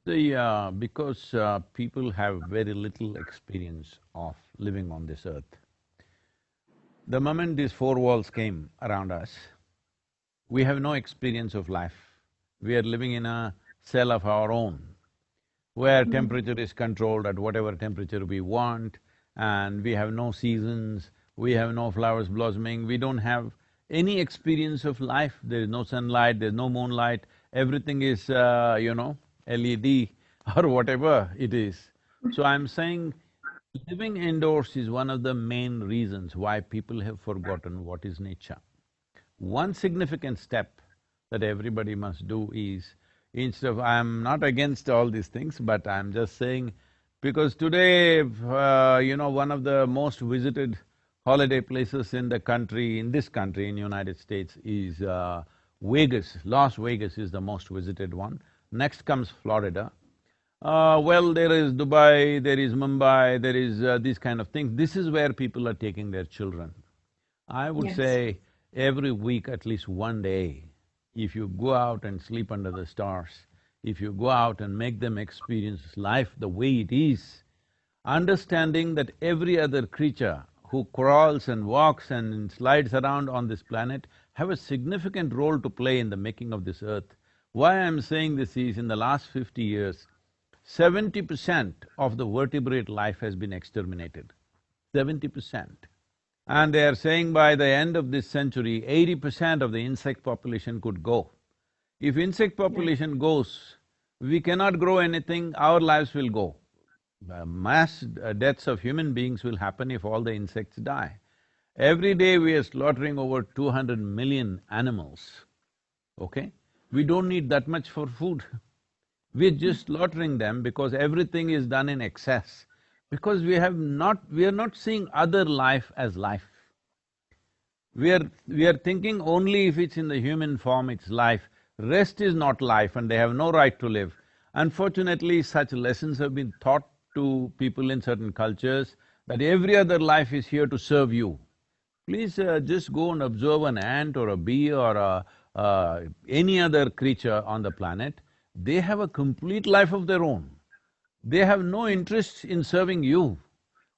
Because people have very little experience of living on this earth. The moment these four walls came around us, we have no experience of life. We are living in a cell of our own, where Mm. temperature is controlled at whatever temperature we want, and we have no seasons, we have no flowers blossoming, we don't have any experience of life. There is no sunlight, there's no moonlight, everything is, LED or whatever it is. So I'm saying living indoors is one of the main reasons why people have forgotten what is nature. One significant step that everybody must do is, instead of… I'm not against all these things, but I'm just saying, because today, one of the most visited holiday places in the country, in this country, in United States, is Vegas. Las Vegas is the most visited one. Next comes Florida. Well, there is Dubai, there is Mumbai, there is these kind of things. This is where people are taking their children. I would Yes. say every week at least one day, if you go out and sleep under the stars, if you go out and make them experience life the way it is, understanding that every other creature who crawls and walks and slides around on this planet have a significant role to play in the making of this earth. Why I'm saying this is, in the last 50 years, 70% of the vertebrate life has been exterminated, 70%. And they are saying by the end of this century, 80% of the insect population could go. If insect Yeah. population goes, we cannot grow anything, our lives will go. Mass deaths of human beings will happen if all the insects die. Every day we are slaughtering over 200 million animals, okay? We don't need that much for food. We're just slaughtering them because everything is done in excess. Because we are not seeing other life as life. We are thinking only if it's in the human form, it's life. Rest is not life and they have no right to live. Unfortunately, such lessons have been taught to people in certain cultures that every other life is here to serve you. Please just go and observe an ant or a bee or any other creature on the planet. They have a complete life of their own. They have no interest in serving you.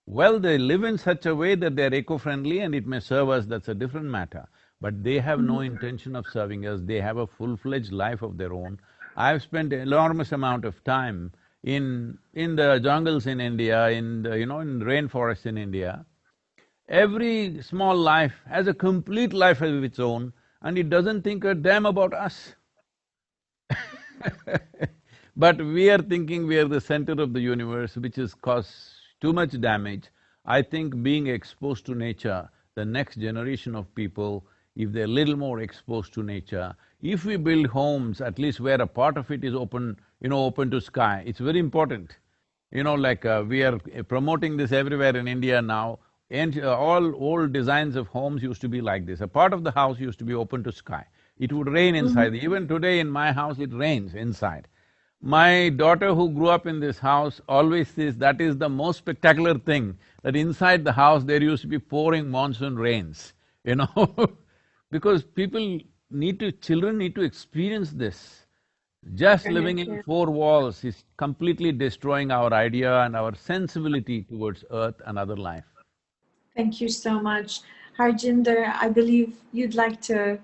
Well, they live in such a way that they're eco-friendly and it may serve us, that's a different matter. But they have no Mhm. intention of serving us, they have a full-fledged life of their own. I've spent enormous amount of time in the jungles in India, in the, in rainforests in India. Every small life has a complete life of its own and it doesn't think a damn about us. But we are thinking we are the center of the universe, which has caused too much damage. I think being exposed to nature, the next generation of people, if they're little more exposed to nature, if we build homes, at least where a part of it is open, open to sky, it's very important. We are promoting this everywhere in India now, and all old designs of homes used to be like this. A part of the house used to be open to sky. It would rain inside. Mhm. Even today in my house, it rains inside. My daughter who grew up in this house always says that is the most spectacular thing, that inside the house there used to be pouring monsoon rains, you know because children need to experience this. Just living Correct, in yeah. four walls is completely destroying our idea and our sensibility towards earth and other life. Thank you so much. Harjinder, I believe you'd like to